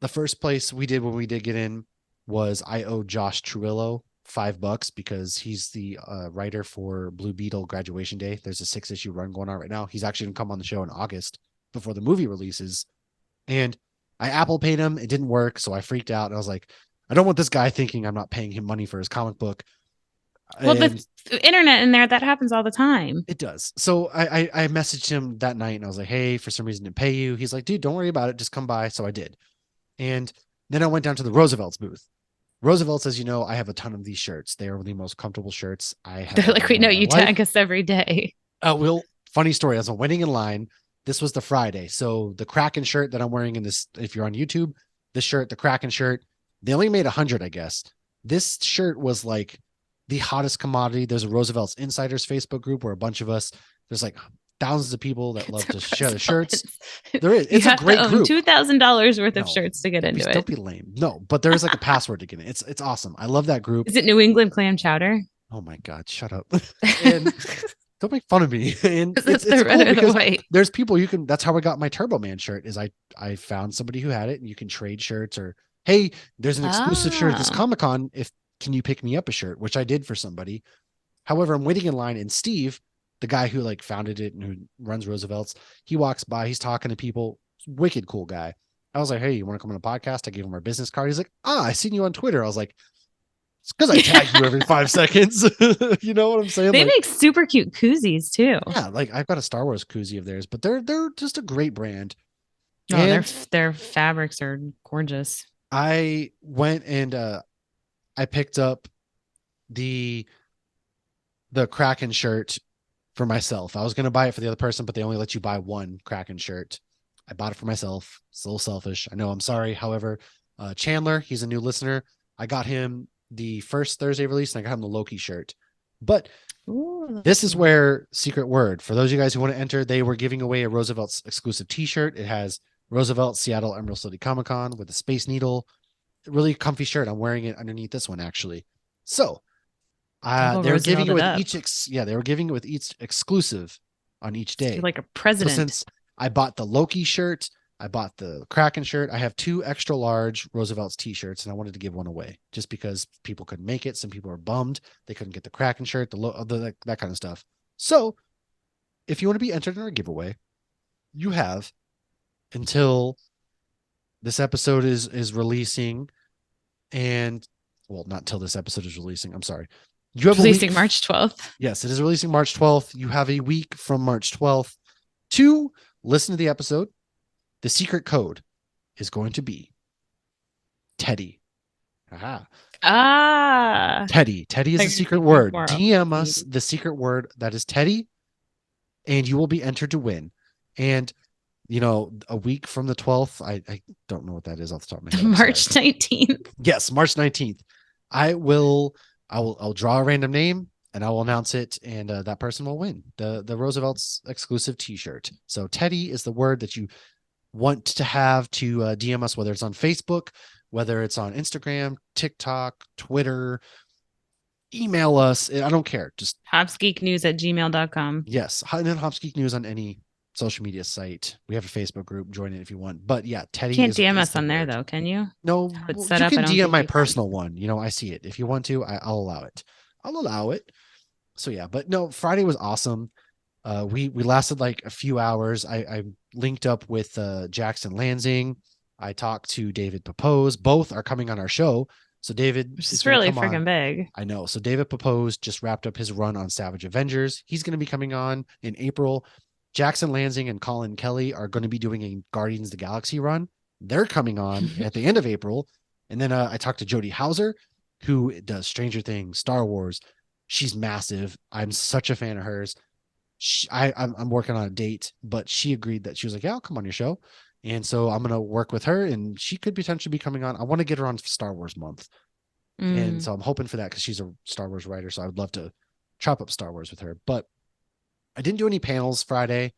first place we did when we did get in was I owe Josh Truillo $5 because he's the writer for Blue Beetle Graduation Day. There's a 6-issue run going on right now. He's actually going to come on the show in August before the movie releases. And I Apple paid him. It didn't work. So I freaked out. And I was like, I don't want this guy thinking I'm not paying him money for his comic book. Well, And the internet in there, that happens all the time. it does. So I messaged him that night and I was like, hey, for some reason didn't pay you. He's like, dude, don't worry about it. Just come by. So I did. And then I went down to the Roosevelt's booth. Roosevelt says, I have a ton of these shirts. They are the most comfortable shirts I have. They're like, we know you life. tag us every day. Well, funny story. As I'm waiting in line, this was the Friday. So the Kraken shirt that I'm wearing in this, if you're on YouTube, this shirt, the Kraken shirt, they only made 100, I guess. This shirt was like the hottest commodity. There's a Roosevelt's Insiders Facebook group where a bunch of us, there's like thousands of people that love to share the shirts. There is. It's a great group. $2,000 worth of shirts to get into it. Don't be lame. No, but there is like a password to get in. It's awesome. I love that group. Is it New England clam chowder? Oh my God, shut up. And don't make fun of me. And That's it's the red cool or the because white. there's people you can, that's how I got my Turbo Man shirt is I found somebody who had it and you can trade shirts or, hey, there's an exclusive shirt at this Oh. Comic Con. Can you pick me up a shirt, which I did for somebody. However, I'm waiting in line and Steve, the guy who like founded it and who runs Roosevelt's, he walks by, he's talking to people, wicked cool guy. I was like, hey, you want to come on a podcast? I gave him our business card. He's like, I seen you on Twitter. I was like, it's because I tag you every 5 seconds. You know what I'm saying? They Like, make super cute koozies too. yeah, like I've got a Star Wars koozie of theirs, but they're just a great brand. Oh, And their fabrics are gorgeous. I went and I picked up the Kraken shirt for myself. I was gonna buy it for the other person, but they only let you buy one Kraken shirt. I bought it for myself. It's a little selfish. I know. I'm sorry. However, Chandler, he's a new listener. I got him the first Thursday release, and I got him the Loki shirt. But Ooh, this is where secret word for those of you guys who want to enter. They were giving away a Roosevelt's exclusive T-shirt. It has Roosevelt Seattle Emerald City Comic Con with a Space Needle. Really comfy shirt. I'm wearing it underneath this one actually. So double they were giving Roosevelt it it with up. they were giving it with each exclusive on each So you're day. like a So president. since I bought the Loki shirt, I bought the Kraken shirt, I have 2 extra large Roosevelt's t-shirts and I wanted to give one away just because people couldn't make it. Some people were bummed they couldn't get the Kraken shirt, that kind of stuff. So if you want to be entered in our giveaway, you have until this episode is releasing and well, not until this episode is releasing. I'm sorry. You have a week. Releasing March 12th. Yes, it is releasing March 12th. You have a week from March 12th to listen to the episode. The secret code is going to be Teddy. Aha. Ah. Teddy. Teddy is I the can secret keep word. more up. DM us the secret word that is Teddy, and you will be entered to win. And you know, a week from the 12th, I don't know what that is off the top of my head. March 19th. Yes, March 19th. I'll draw a random name and I will announce it, and that person will win the Roosevelt's exclusive T-shirt. So Teddy is the word that you want to have to DM us, whether it's on Facebook, whether it's on Instagram, TikTok, Twitter, email us. I don't care. Just hopsgeeknews@gmail.com. yes, and then Hops Geek News on any social media site. We have a Facebook group. Join it if you want. But yeah, Teddy Can't is DM is us the on there word. though, can you? No, How it's well, set you up, I can don't DM think my you can. personal one. You know, I see it. If you want to, I'll allow it. I'll allow it. So yeah, but no, Friday was awesome. We lasted like a few hours. I linked up with Jackson Lansing. I talked to David Papose. Both are coming on our show. So David Which is is going to really come on. freaking big. I know. So David Papose just wrapped up his run on Savage Avengers. He's going to be coming on in April. Jackson Lansing and Colin Kelly are going to be doing a Guardians of the Galaxy run. They're coming on at the end of April. And then I talked to Jodie Hauser, who does Stranger Things, Star Wars. She's massive. I'm such a fan of hers. I'm working on a date, but she agreed that she was like, yeah, I'll come on your show. And so I'm going to work with her and she could potentially be coming on. I want to get her on Star Wars month. And so I'm hoping for that because she's a Star Wars writer. So I would love to chop up Star Wars with her. But I didn't do any panels Friday.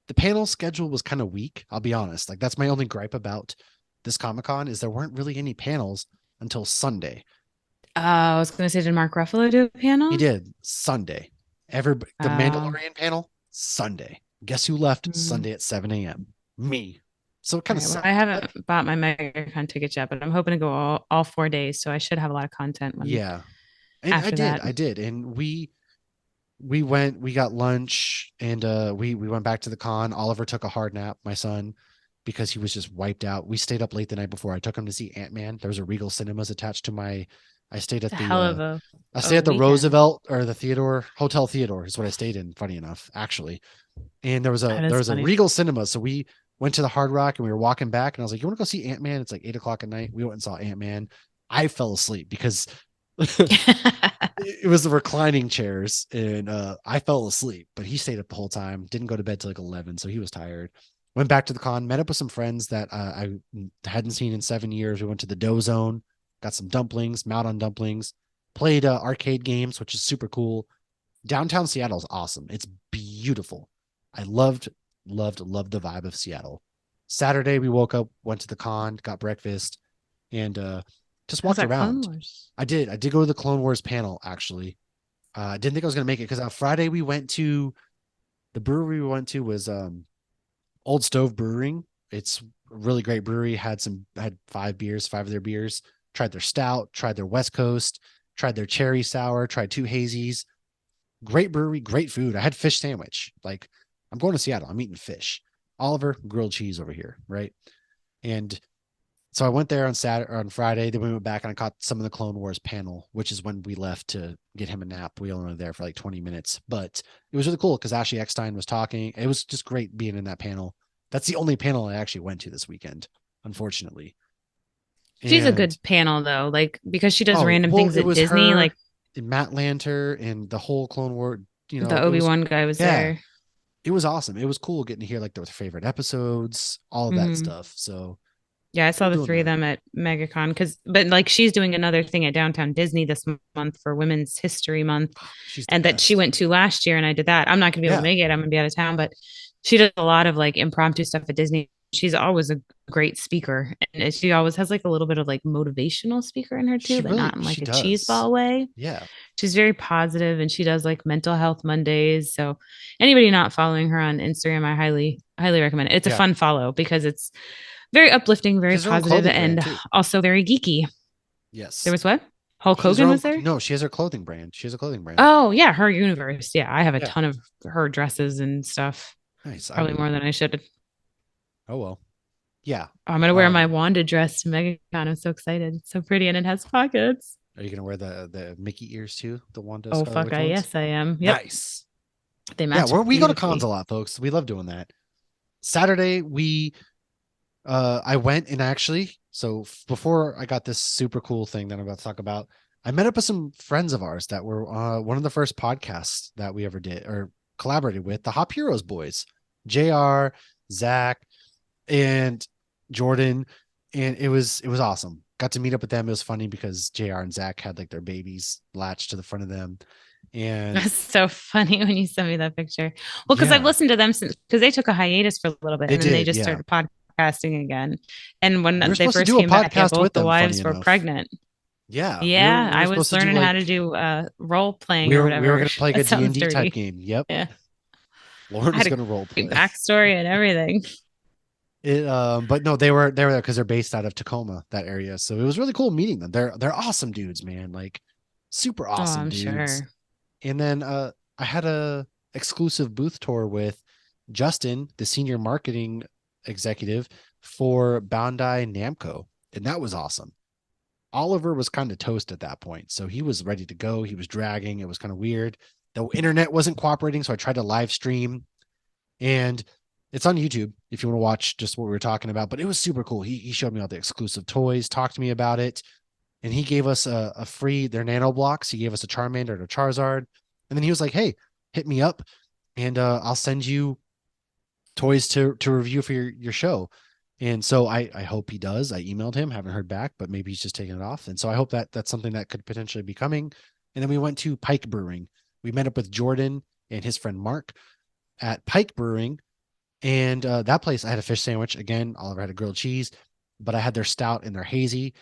The panel schedule was kind of weak. I'll be honest. Like that's my only gripe about this Comic Con is there weren't really any panels until Sunday. I was gonna say, did Mark Ruffalo do a He panel? did Sunday. Everybody, the Mandalorian panel Sunday. Guess who left Mm. Sunday at 7 a.m. Me. So it All kind of right. Well, sucked. I But haven't bought my MegaCon tickets yet, but I'm hoping to go all 4 days, so I should have a lot of content when yeah, and after that. I did, and we got lunch, and we went back to the con. Oliver took a hard nap, my son, because he was just wiped out. We stayed up late the night before. I took him to see Ant-Man. There was a Regal Cinemas attached to my. I stayed at It's a hell of I a stayed at the weekend. Roosevelt or the Theodore Hotel Theodore is what I stayed in. Funny enough, actually, and That there is was a funny. Regal Cinema, so we went to the Hard Rock and we were walking back, and I was like, "You want to go see Ant-Man?" It's like 8 o'clock at night. We went and saw Ant-Man. I fell asleep because it was the reclining chairs, and I fell asleep. But he stayed up the whole time. Didn't go to bed till like 11, so he was tired. Went back to the con. Met up with some friends that I hadn't seen in 7 years. We went to the Dough Zone, got some dumplings, Mount on dumplings. Played arcade games, which is super cool. Downtown Seattle is awesome. It's beautiful. I loved the vibe of Seattle. Saturday we woke up, went to the con, got breakfast, and just How's walked that Clone around. Wars? I did go to the Clone Wars panel actually. I didn't think I was gonna make it because on Friday we went to the brewery we went to was Old Stove Brewing. It's a really great brewery. Had five of their beers. Tried their stout, tried their West Coast, tried their cherry sour, tried two hazies. Great brewery, great food. I had fish sandwich. Like I'm going to Seattle. I'm eating fish. Oliver grilled cheese over here, right? And so I went there on Saturday on Friday. Then we went back and I caught some of the Clone Wars panel, which is when we left to get him a nap. We only were there for like 20 minutes, but it was really cool because Ashley Eckstein was talking. It was just great being in that panel. That's the only panel I actually went to this weekend, unfortunately. She's a And good panel though, like because she does oh random well, things it at was Disney, her like and Matt Lanter and the whole Clone War. the It was Obi-Wan guy was yeah, there. it was awesome. It was cool getting to hear like their favorite episodes, all of that Hmm. stuff. So Yeah, I cool saw the doing three of that. them at MegaCon but like she's doing another thing at Downtown Disney this month for Women's History Month, She's the and that she best. went to last year, and I did that. I'm not gonna be able to Yeah, make it. I'm gonna be out of town, but she does a lot of like impromptu stuff at Disney. She's always a great speaker, and she always has like a little bit of like motivational speaker in her too, but not in she like a does. cheeseball way. Yeah, She's very positive, and she does like mental health Mondays. So anybody not following her on Instagram, I highly recommend it. It's a yeah. fun follow because it's very uplifting, She very has her own positive, clothing brand and too. also very geeky. There Yes, was what? Hulk she has her Hogan own. was there? No, she has her clothing brand. She has a clothing brand. Oh yeah, her universe. Yeah, I have a Yeah, ton of her dresses and stuff. nice. Probably more than I should. Oh well. Yeah. I'm gonna wear my Um, Wanda dress to MegaCon. I'm so excited. It's so pretty and it has pockets. are you gonna wear the Mickey ears too? The Wanda Oh Scarlet fuck, Witch I ones? yes I am. Yep, Nice. they Yeah, match we go to cons a beautifully. lot, folks. We love doing that. Saturday we I went and actually before I got this super cool thing that I'm about to talk about, I met up with some friends of ours that were one of the first podcasts that we ever did or collaborated with, the Hop Heroes boys, JR, Zach, and Jordan, and it was awesome. Got to meet up with them. It was funny because JR and Zach had like their babies latched to the front of them, and That's so funny when you sent me that picture. Well, because I've yeah, listened to them since because they took a hiatus for a little bit they and then they did. just Yeah, started podcasting again. And when we were they supposed to first do a came back, yeah, podcast both with the them. Funny wives were enough, pregnant. yeah, Yeah, we were I supposed was to do learning how to like do role playing or we were whatever. gonna play like That a D sounds and D type dirty. game. Yep, Yeah. Lauren I was had a gonna role great play. backstory and everything. It but no, they were there because they're based out of Tacoma, that area. So it was really cool meeting them. They're awesome dudes, man. Like super Oh, awesome I'm dudes. sure. And then I had a exclusive booth tour with Justin, the senior marketing executive for Bandai Namco, and that was awesome. Oliver was kind of toast at that point, so he was ready to go. He was dragging. It was kind of weird. The internet wasn't cooperating, so I tried to live stream, and it's on YouTube if you want to watch just what we were talking about. But it was super cool. He showed me all the exclusive toys, talked to me about it, and he gave us a free their nano blocks. He gave us a Charmander and a Charizard, and then he was like, "Hey, hit me up, and I'll send you toys to review for your show." And so I hope he does. I emailed him, haven't heard back, but maybe he's just taking it off. And so I hope that that's something that could potentially be coming. And then we went to Pike Brewing. We met up with Jordan and his friend Mark at Pike Brewing, and that place I had a fish sandwich again. Oliver had a grilled cheese, but I had their stout and their hazy.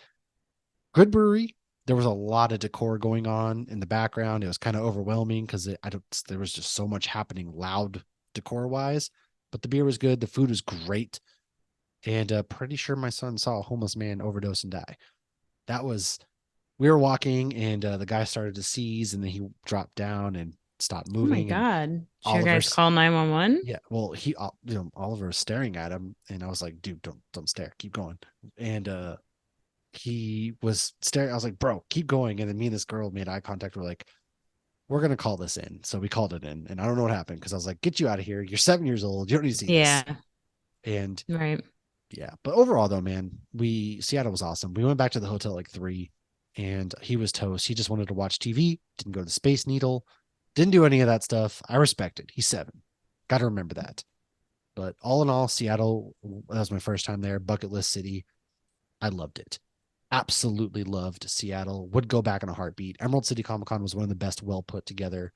Good brewery. There was a lot of decor going on in the background. It was kind of overwhelming because I don't. There was just so much happening, loud decor wise. But the beer was good. The food was great, and pretty sure my son saw a homeless man overdose and die. That was. We were walking, and the guy started to seize, and then he dropped down and stopped Oh my moving. And God. Should your guys Oliver's call 911? yeah, well, Oliver was staring at him, and I was like, dude, don't stare, keep going. And he was staring. I was like, bro, keep going. And then me and this girl made eye contact. We're like, we're gonna call this in. So we called it in, and I don't know what happened because I was like, get you out of here. You're 7 years old. You don't need to see this. Yeah. And Right. yeah, but overall though, man, we Seattle was awesome. We went back to the hotel like 3, and he was toast. He just wanted to watch TV. Didn't go to the Space Needle. Didn't do any of that stuff. I respect it. He's 7. Got to remember that. But all in all, Seattle, that was my first time there. Bucket list city. I loved it. Absolutely loved Seattle. Would go back in a heartbeat. Emerald City Comic Con was one of the best, well put together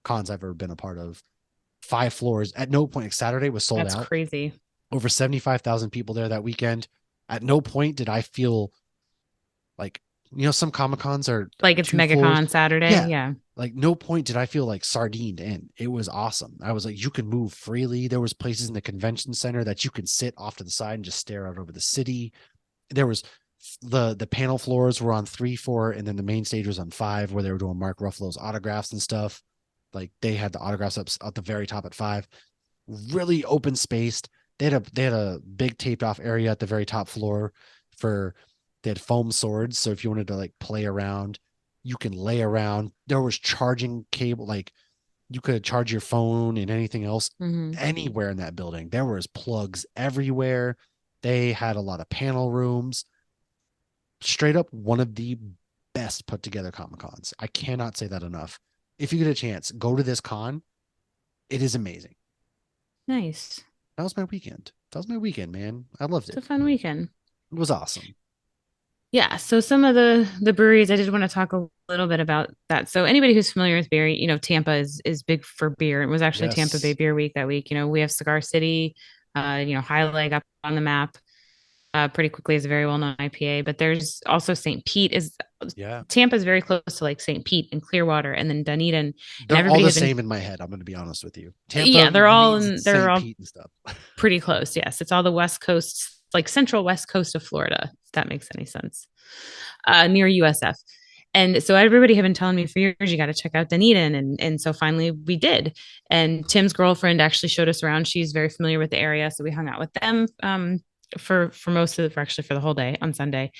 cons I've ever been a part of. 5 floors. At no point, like Saturday was sold That's out. crazy. Over 75,000 people there that weekend. At no point did I feel like, some Comic Cons are Like it's 2 floors. MegaCon Saturday. Yeah. Yeah. Like no point did I feel like sardined in. It was awesome. I was like, you can move freely. There was places in the convention center that you could sit off to the side and just stare out over the city. There was the panel floors were on 3, 4, and then the main stage was on 5, where they were doing Mark Ruffalo's autographs and stuff. Like they had the autographs up at the very top at 5. Really open spaced. They had a big taped off area at the very top floor for they had foam swords. So if you wanted to like play around, you can lay around. There was charging cable, like you could charge your phone and anything else anywhere in that building. There was plugs everywhere. They had a lot of panel rooms. Straight up one of the best put together Comic Cons. I cannot say that enough. If you get a chance, go to this con. It is amazing. Nice. That was my weekend. That was my weekend, man. I loved It's it. a fun weekend. It was awesome. Yeah, so some of the breweries I did want to talk a little bit about that. So anybody who's familiar with beer, Tampa is big for beer. It was actually Tampa Bay Yes. Beer Week that week. We have Cigar City, High Leg up on the map pretty quickly is a very well-known IPA, but there's also St. Pete is Yeah. Tampa is very close to like St. Pete and Clearwater and then Dunedin. And They're all everybody the had been same in my head. I'm going to be honest with you. yeah, Tampa means they're St. all Pete and stuff. pretty close. Yes, it's all the west coast, like central west coast of Florida, if that makes any sense. Near USF. And so everybody had been telling me for years, you got to check out Dunedin. And so finally we did. And Tim's girlfriend actually showed us around. She's very familiar with the area. So we hung out with them for most of the, actually for the whole day on Sunday.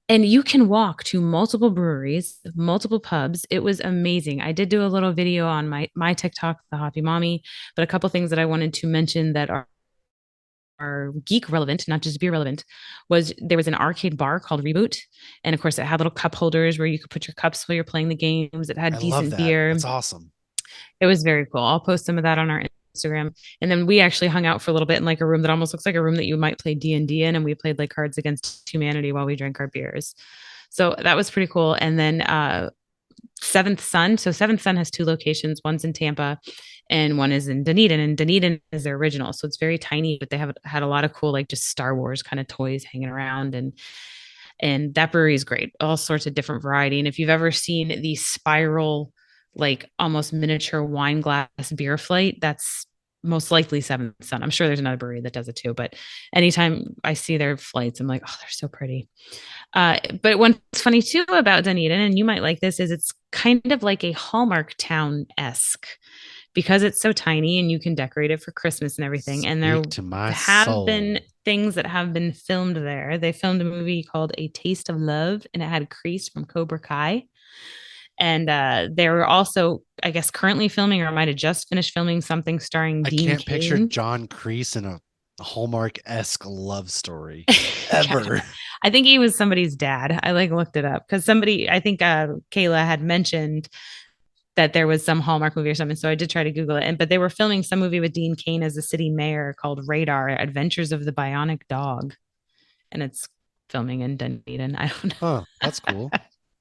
And you can walk to multiple breweries, multiple pubs. It was amazing. I did do a little video on my TikTok, the Hoppy Mommy, but a couple things that I wanted to mention that are geek relevant, not just beer relevant, was there was an arcade bar called Reboot. And of course, it had little cup holders where you could put your cups while you're playing the games. It had I love decent that. beer. That's awesome. It was very cool. I'll post some of that on our Instagram. And then we actually hung out for a little bit in like a room that almost looks like a room that you might play D&D in. And we played like Cards Against Humanity while we drank our beers. So that was pretty cool. And then Seventh Sun. So Seventh Sun has 2 locations. One's in Tampa and one is in Dunedin. And Dunedin is their original. So it's very tiny, but they have had a lot of cool, like just Star Wars kind of toys hanging around. And that brewery is great. All sorts of different variety. And if you've ever seen the spiral, like almost miniature wine glass beer flight, that's most likely Seventh Sun. I'm sure there's another brewery that does it too. But anytime I see their flights, I'm like, oh, they're so pretty. But what's funny too about Dunedin, and you might like this, is it's kind of like a Hallmark town-esque because it's so tiny and you can decorate it for Christmas and everything. And there Speak to my have soul. been things that have been filmed there. They filmed a movie called A Taste of Love, and it had Kreese from Cobra Kai. And they were also, I guess, currently filming or might have just finished filming something starring I Dean can't picture Cain. John Kreese in a Hallmark-esque love story ever. Yeah. I think he was somebody's dad. I like looked it up because somebody, I think Kayla had mentioned that there was some Hallmark movie or something. So I did try to Google it. But they were filming some movie with Dean Cain as the city mayor called Radar Adventures of the Bionic Dog. And it's filming in Dunedin. I don't know. Huh. That's cool.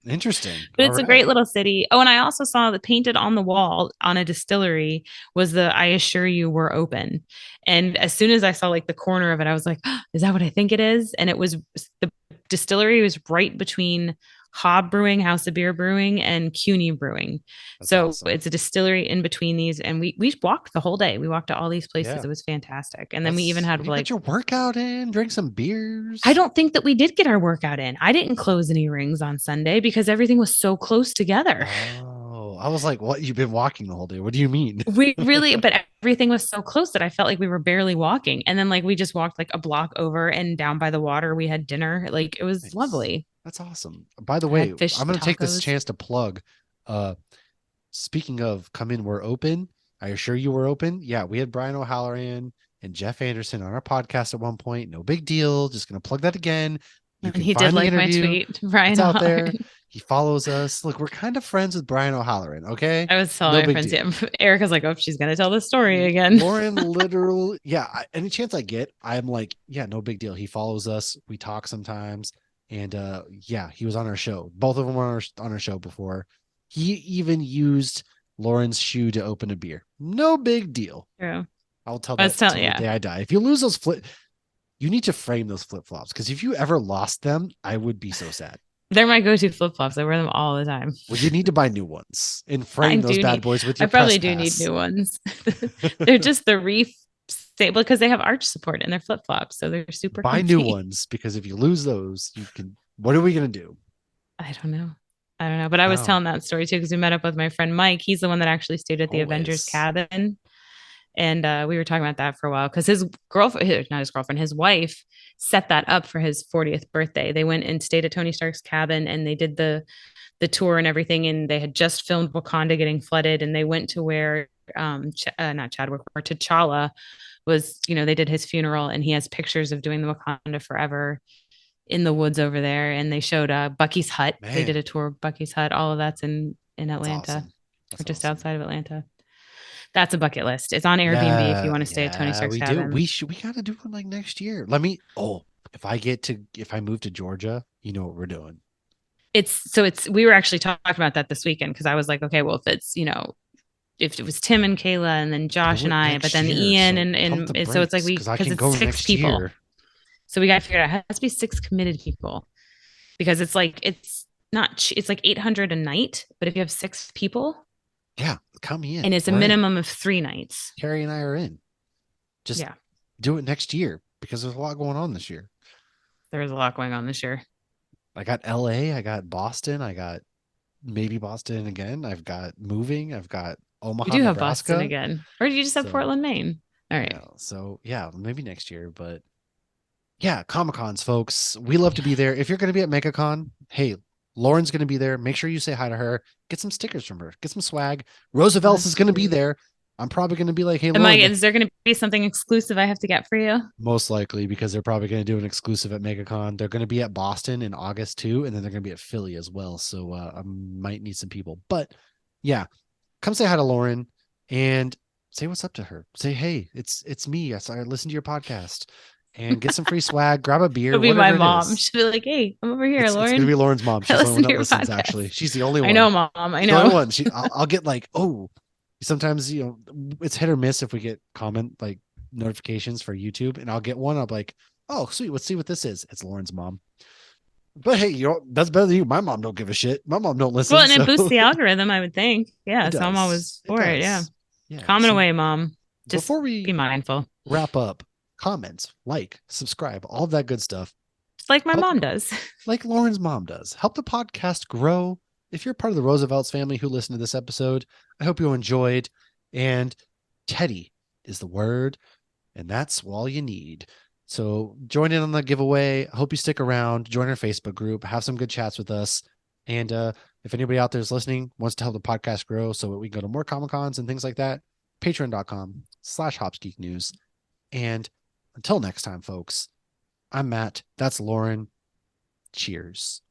Interesting. But All it's a right. great little city. Oh, and I also saw that painted on the wall on a distillery was the I assure you we're open. And as soon as I saw like the corner of it, I was like, oh, is that what I think it is? And it was the distillery was right between Hob Brewing, House of Beer Brewing, and CUNY Brewing. That's So awesome. it's a distillery in between these. And we walked the whole day. We walked to all these places. Yeah. It was fantastic. And then we even had you like get your workout in, drink some beers. I don't think that we did get our workout in. I didn't close any rings on Sunday because everything was so close together. Oh, I was like, what? You've been walking the whole day. What do you mean? We really, but everything was so close that I felt like we were barely walking. And then like we just walked like a block over and down by the water. We had dinner. Like it was Nice. lovely. That's awesome. By the I way, had fish I'm going to take this tacos. chance to plug. Speaking of come in, we're open. I assure you we're open. Yeah, we had Brian O'Halloran and Jeff Anderson on our podcast at one point. No big deal. Just going to plug that again. You And can he find did the like my interview. tweet, Brian It's out there. O'Halloran. He follows us. Look, we're kind of friends with Brian O'Halloran. Okay. I was telling No my big friends, deal. yeah. Erica's like, oh, she's gonna tell the story again. Lauren literally, yeah. Any chance I get, I'm like, yeah, no big deal. He follows us. We talk sometimes. And yeah, he was on our show. Both of them were on our show before. He even used Lauren's shoe to open a beer. No big deal. True. I'll tell I was that till telling, the yeah. day I die. If you lose those you need to frame those flip flops because if you ever lost them, I would be so sad. They're my go-to flip-flops. I wear them all the time. Well, you need to buy new ones and I frame those do bad need, boys with I your press probably do need pass. new ones. They're just the reef stable because they have arch support and they're flip-flops. So they're super Buy new comfy. ones because if you lose those, you can. What are we gonna do? I don't know. I don't know. But I was No, telling that story too because we met up with my friend Mike. He's the one that actually stayed at the Avengers always. cabin. And we were talking about that for a while because his girlfriend, not his girlfriend, his wife set that up for his 40th birthday. They went and stayed at Tony Stark's cabin and they did the tour and everything. And they had just filmed Wakanda getting flooded. And they went to where, not Chadwick, or T'Challa was, they did his funeral and he has pictures of doing the Wakanda Forever in the woods over there. And they showed Bucky's hut. They did Man, a tour of Bucky's hut. All of that's in that's Atlanta awesome. or That's just awesome. outside of Atlanta. That's a bucket list. It's on Airbnb if you Yeah, want to stay at Tony yeah, Stark's we do. cabin. We gotta do it like next year. If I move to Georgia, you know what we're doing. We were actually talking about that this weekend because I was like, okay, well, if it's, if it was Tim and Kayla and then Josh Do and it I, but next then year. Ian So pump the so it's like brakes because I because can it's go six next people. year. So we got to figure it out. It has to be six committed people because it's not, it's like 800 a night, but if you have six people Yeah, count me in. and it's a We're in. minimum of 3 nights. Carrie and I are in. Just Yeah, do it next year because there's a lot going on this year. there was a lot going on this year. I got LA, I got Boston, I got maybe Boston again. I've got moving, I've got We Omaha, do have Boston Nebraska. again. Or do you just have So, Portland, Maine? All right. yeah. So, yeah, maybe next year. But yeah, Comic Cons, folks. We love to be there. If you're going to be at MegaCon, hey, Lauren's going to be there. Make sure you say hi to her. Get some stickers from her. Get some swag. I'll Roosevelt's have is to going to be do. there. I'm probably going to be like, hey, Am I, Lauren, is there going to be something exclusive I have to get for you? most likely because they're probably going to do an exclusive at MegaCon. They're going to be at Boston in August too, and then they're going to be at Philly as well. So I might need some people. But yeah, come say hi to Lauren and say what's up to her. Say, hey, it's me. I listened to your podcast and get some free swag, grab a beer, It'll be my whatever it mom. is. She'll be like, "Hey, I'm over here, It's gonna Lauren. be Lauren's mom. I She's the only listen one to that your listens, podcast." actually. She's the only I one. know, mom. I She's the only know. one. I'll get like, oh, sometimes it's hit or miss if we get comment like notifications for YouTube, and I'll get one. I'll be like, oh, sweet, let's see what this is. It's Lauren's mom. But hey, that's better than you. My mom don't give a shit. My mom don't Well, listen, and it so boosts the algorithm, I would think. Yeah, it so I'm always does. It for it. Yeah, does. Yeah. comment So away, mom. Just before be we mindful, wrap up, comment, like, subscribe, all of that good stuff. just like my Help mom does. like Lauren's mom does. Help the podcast grow. If you're part of the Roosevelt's family who listened to this episode, I hope you enjoyed. And Teddy is the word, and that's all you need. So join in on the giveaway. I hope you stick around, join our Facebook group, have some good chats with us. And if anybody out there is listening, wants to help the podcast grow so we can go to more Comic Cons and things like that, patreon.com/HopsGeekNews. And until next time, folks, I'm Matt. That's Lauren. Cheers.